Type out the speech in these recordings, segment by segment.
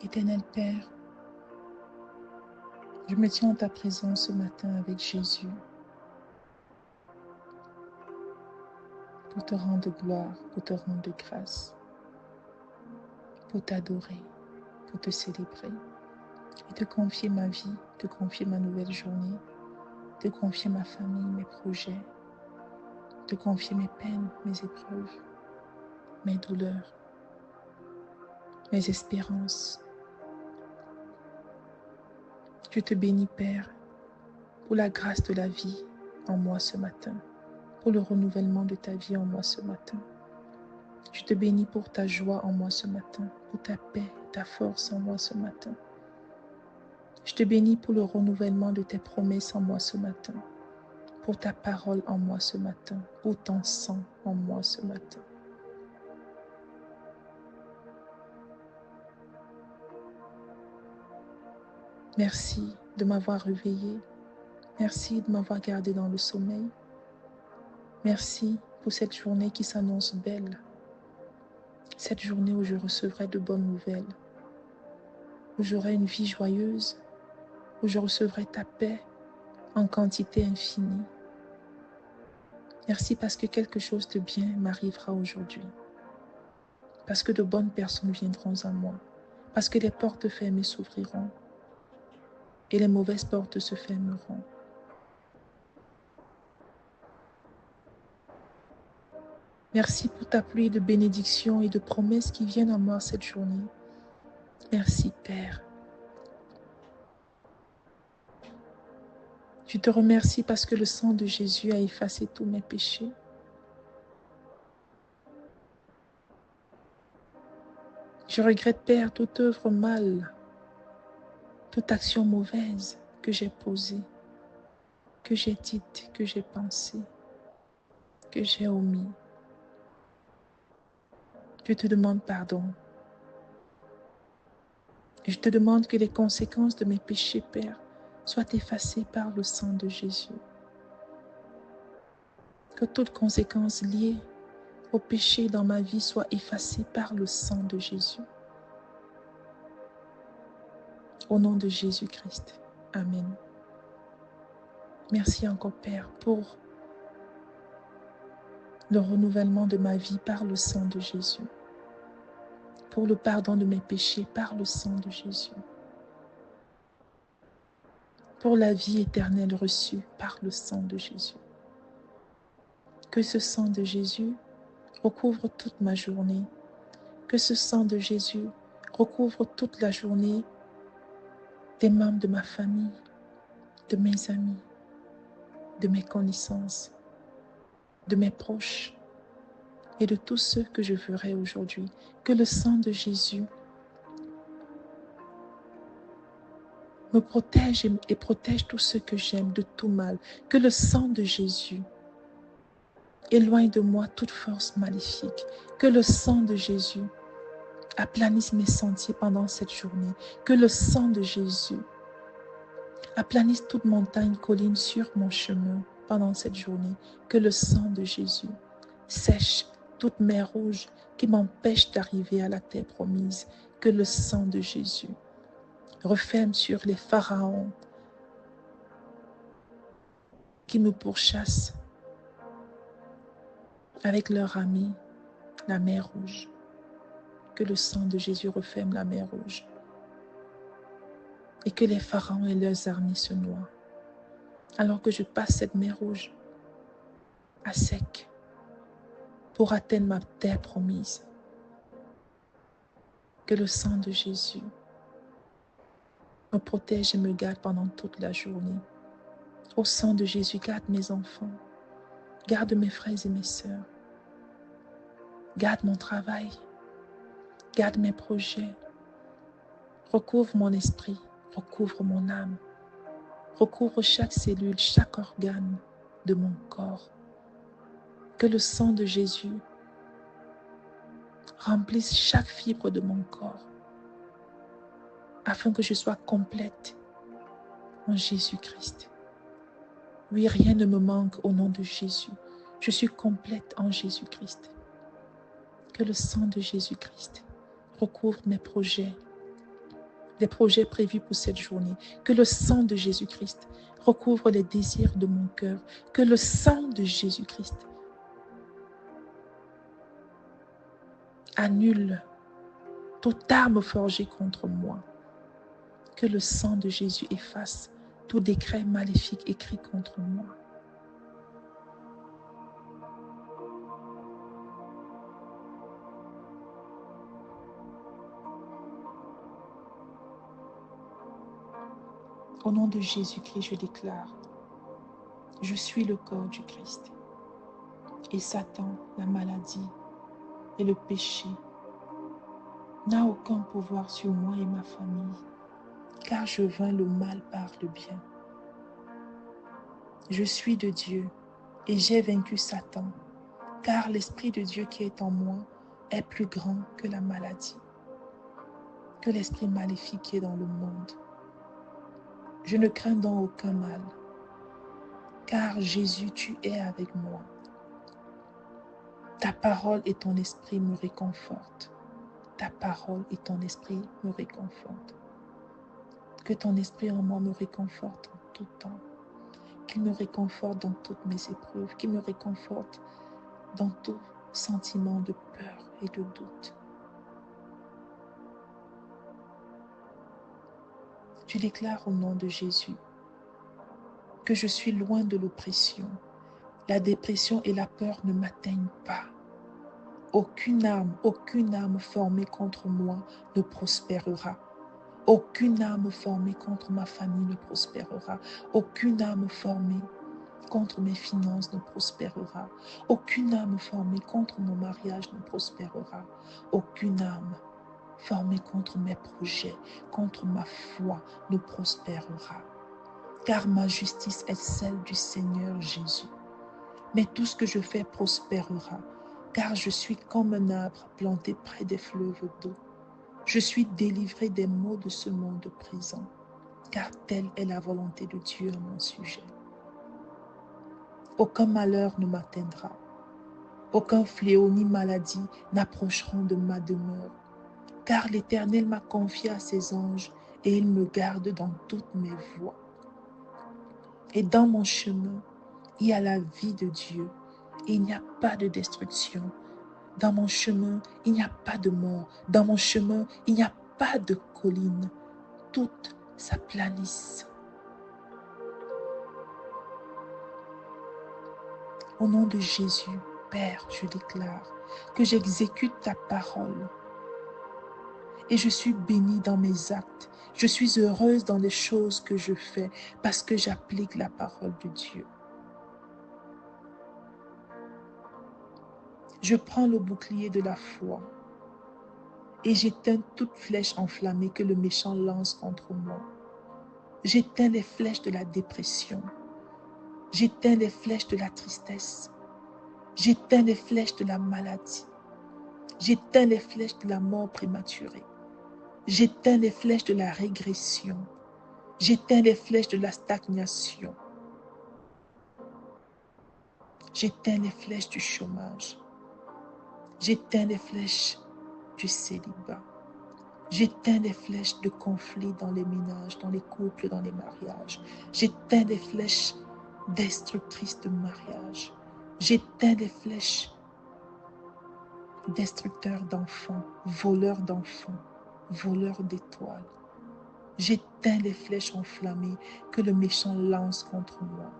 Éternel Père, je me tiens en ta présence ce matin avec Jésus pour te rendre gloire, pour te rendre grâce, pour t'adorer, pour te célébrer et te confier ma vie, te confier ma nouvelle journée, te confier ma famille, mes projets, te confier mes peines, mes épreuves, mes douleurs, mes espérances. Je te bénis, Père, pour la grâce de la vie en moi ce matin, pour le renouvellement de ta vie en moi ce matin. Je te bénis pour ta joie en moi ce matin, pour ta paix, ta force en moi ce matin. Je te bénis pour le renouvellement de tes promesses en moi ce matin, pour ta parole en moi ce matin, pour ton sang en moi ce matin. Merci de m'avoir réveillé. Merci de m'avoir gardé dans le sommeil. Merci pour cette journée qui s'annonce belle. Cette journée où je recevrai de bonnes nouvelles, où j'aurai une vie joyeuse, où je recevrai ta paix en quantité infinie. Merci parce que quelque chose de bien m'arrivera aujourd'hui. Parce que de bonnes personnes viendront à moi. Parce que les portes fermées s'ouvriront et les mauvaises portes se fermeront. Merci pour ta pluie de bénédictions et de promesses qui viennent à moi cette journée. Merci, Père. Je te remercie parce que le sang de Jésus a effacé tous mes péchés. Je regrette, Père, toute œuvre mal, toute action mauvaise que j'ai posée, que j'ai dite, que j'ai pensée, que j'ai omis. Je te demande pardon. Et je te demande que les conséquences de mes péchés, Père, soient effacées par le sang de Jésus. Que toute conséquence liée au péché dans ma vie soit effacée par le sang de Jésus. Au nom de Jésus-Christ. Amen. Merci encore, Père, pour le renouvellement de ma vie par le sang de Jésus. Pour le pardon de mes péchés par le sang de Jésus. Pour la vie éternelle reçue par le sang de Jésus. Que ce sang de Jésus recouvre toute ma journée. Que ce sang de Jésus recouvre toute la journée des membres de ma famille, de mes amis, de mes connaissances, de mes proches et de tous ceux que je verrai aujourd'hui. Que le sang de Jésus me protège et protège tous ceux que j'aime de tout mal. Que le sang de Jésus éloigne de moi toute force maléfique. Que le sang de Jésus aplanisse mes sentiers pendant cette journée. Que le sang de Jésus aplanisse toute montagne, colline sur mon chemin pendant cette journée. Que le sang de Jésus sèche toute mer rouge qui m'empêche d'arriver à la terre promise. Que le sang de Jésus referme sur les pharaons qui me pourchassent avec leur ami, la mer rouge. Que le sang de Jésus referme la mer rouge. Et que les pharaons et leurs armées se noient. Alors que je passe cette mer rouge à sec pour atteindre ma terre promise. Que le sang de Jésus me protège et me garde pendant toute la journée. Au sang de Jésus, garde mes enfants. Garde mes frères et mes sœurs. Garde mon travail. Garde mes projets. Recouvre mon esprit. Recouvre mon âme. Recouvre chaque cellule, chaque organe de mon corps. Que le sang de Jésus remplisse chaque fibre de mon corps afin que je sois complète en Jésus-Christ. Oui, rien ne me manque au nom de Jésus. Je suis complète en Jésus-Christ. Que le sang de Jésus-Christ recouvre mes projets, les projets prévus pour cette journée. Que le sang de Jésus-Christ recouvre les désirs de mon cœur. Que le sang de Jésus-Christ annule toute arme forgée contre moi. Que le sang de Jésus efface tout décret maléfique écrit contre moi. Au nom de Jésus-Christ, je déclare, je suis le corps du Christ. Et Satan, la maladie et le péché n'a aucun pouvoir sur moi et ma famille, car je vainc le mal par le bien. Je suis de Dieu et j'ai vaincu Satan, car l'Esprit de Dieu qui est en moi est plus grand que la maladie, que l'esprit maléfique qui est dans le monde. Je ne crains donc aucun mal, car Jésus, tu es avec moi. Ta parole et ton esprit me réconfortent. Ta parole et ton esprit me réconfortent. Que ton esprit en moi me réconforte en tout temps. Qu'il me réconforte dans toutes mes épreuves. Qu'il me réconforte dans tout sentiment de peur et de doute. Tu déclares au nom de Jésus que je suis loin de l'oppression. La dépression et la peur ne m'atteignent pas. Aucune arme formée contre moi ne prospérera. Aucune arme formée contre ma famille ne prospérera. Aucune arme formée contre mes finances ne prospérera. Aucune arme formée contre mon mariage ne prospérera. Aucune arme formée contre mes projets, contre ma foi ne prospérera. Car ma justice est celle du Seigneur Jésus. Mais tout ce que je fais prospérera, car je suis comme un arbre planté près des fleuves d'eau. Je suis délivré des maux de ce monde présent, car telle est la volonté de Dieu à mon sujet. Aucun malheur ne m'atteindra, aucun fléau ni maladie n'approcheront de ma demeure, car l'Éternel m'a confié à ses anges et ils me gardent dans toutes mes voies. Et dans mon chemin, il y a la vie de Dieu et il n'y a pas de destruction. Dans mon chemin, il n'y a pas de mort. Dans mon chemin, il n'y a pas de colline. Toutes s'aplanissent. Au nom de Jésus, Père, je déclare que j'exécute ta parole. Et je suis bénie dans mes actes. Je suis heureuse dans les choses que je fais parce que j'applique la parole de Dieu. Je prends le bouclier de la foi et j'éteins toute flèche enflammée que le méchant lance contre moi. J'éteins les flèches de la dépression. J'éteins les flèches de la tristesse. J'éteins les flèches de la maladie. J'éteins les flèches de la mort prématurée. J'éteins les flèches de la régression. J'éteins les flèches de la stagnation. J'éteins les flèches du chômage. J'éteins les flèches du célibat. J'éteins les flèches de conflits dans les ménages, dans les couples, dans les mariages. J'éteins les flèches destructrices de mariage. J'éteins les flèches destructeurs d'enfants, voleurs d'enfants, voleurs d'étoiles. J'éteins les flèches enflammées que le méchant lance contre moi.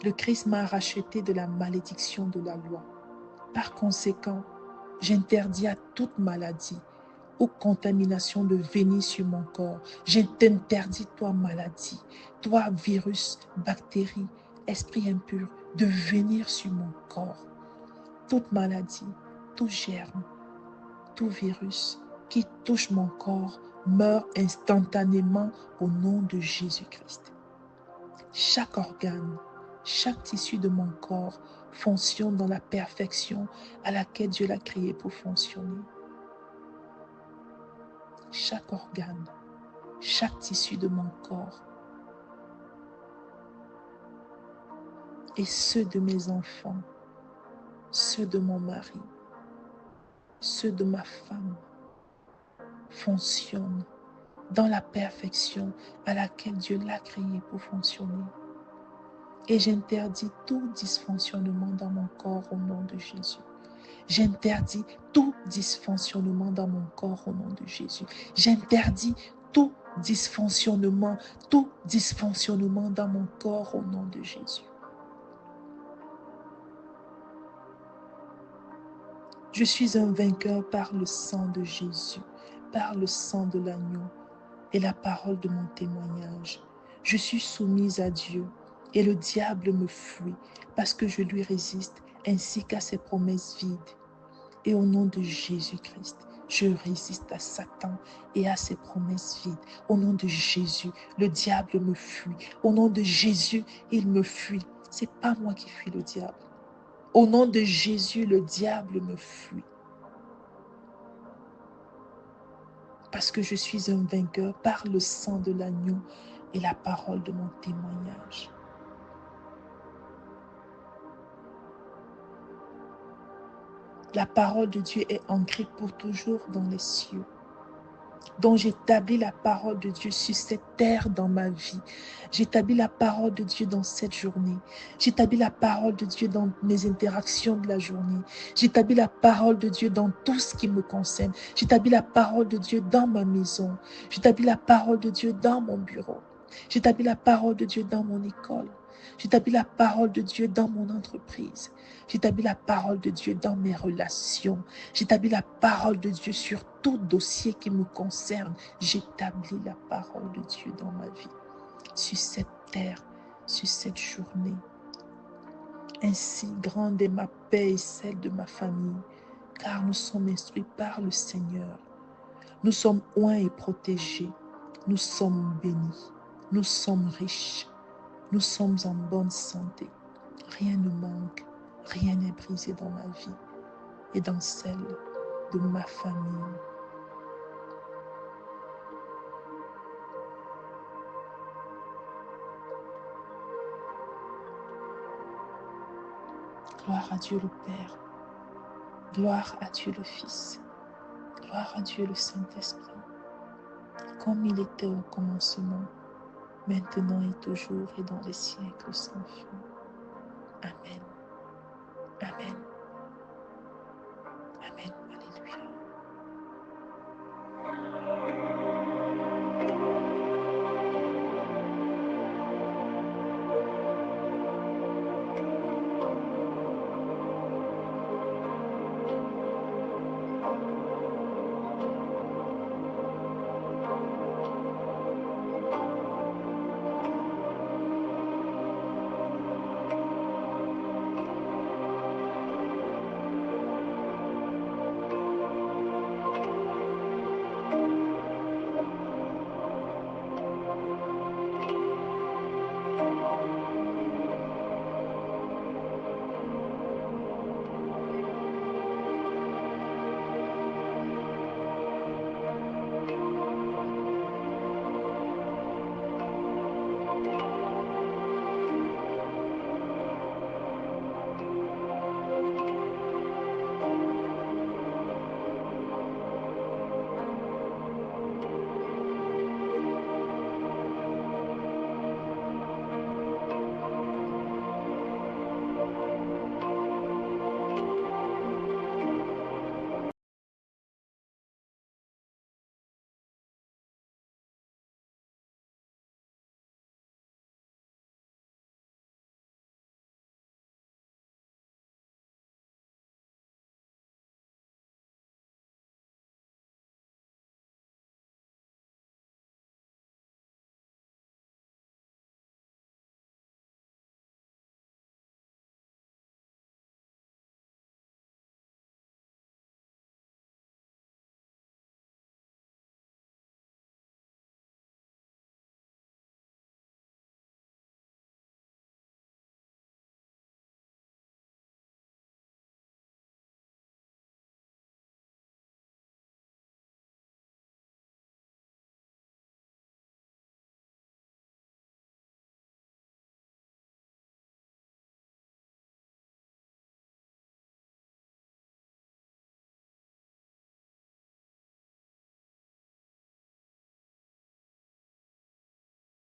Le Christ m'a racheté de la malédiction de la loi. Par conséquent, j'interdis à toute maladie ou contamination de venir sur mon corps. Je t'interdis, toi maladie, toi virus, bactérie, esprit impur, de venir sur mon corps. Toute maladie, tout germe, tout virus qui touche mon corps meurt instantanément au nom de Jésus-Christ. Chaque organe, chaque tissu de mon corps fonctionne dans la perfection à laquelle Dieu l'a créé pour fonctionner. Chaque organe, chaque tissu de mon corps et ceux de mes enfants, ceux de mon mari, ceux de ma femme fonctionnent dans la perfection à laquelle Dieu l'a créé pour fonctionner. Et j'interdis tout dysfonctionnement dans mon corps au nom de Jésus. J'interdis tout dysfonctionnement dans mon corps au nom de Jésus. J'interdis tout dysfonctionnement dans mon corps au nom de Jésus. Je suis un vainqueur par le sang de Jésus, par le sang de l'agneau et la parole de mon témoignage. Je suis soumise à Dieu et le diable me fuit parce que je lui résiste ainsi qu'à ses promesses vides. Et au nom de Jésus-Christ, je résiste à Satan et à ses promesses vides. Au nom de Jésus, le diable me fuit. Au nom de Jésus, il me fuit. Ce n'est pas moi qui fuis le diable. Au nom de Jésus, le diable me fuit. Parce que je suis un vainqueur par le sang de l'agneau et la parole de mon témoignage. La parole de Dieu est ancrée pour toujours dans les cieux. Donc j'établis la parole de Dieu sur cette terre dans ma vie. J'établis la parole de Dieu dans cette journée. J'établis la parole de Dieu dans mes interactions de la journée. J'établis la parole de Dieu dans tout ce qui me concerne. J'établis la parole de Dieu dans ma maison. J'établis la parole de Dieu dans mon bureau. J'établis la parole de Dieu dans mon école. J'établis la parole de Dieu dans mon entreprise. J'établis la parole de Dieu dans mes relations. J'établis la parole de Dieu sur tout dossier qui me concerne. J'établis la parole de Dieu dans ma vie, sur cette terre, sur cette journée. Ainsi grande est ma paix et celle de ma famille, car nous sommes instruits par le Seigneur. Nous sommes oints et protégés. Nous sommes bénis. Nous sommes riches. Nous sommes en bonne santé. Rien ne manque. Rien n'est brisé dans ma vie et dans celle de ma famille. Gloire à Dieu le Père. Gloire à Dieu le Fils. Gloire à Dieu le Saint-Esprit. Comme il était au commencement, maintenant et toujours et dans les siècles sans fin.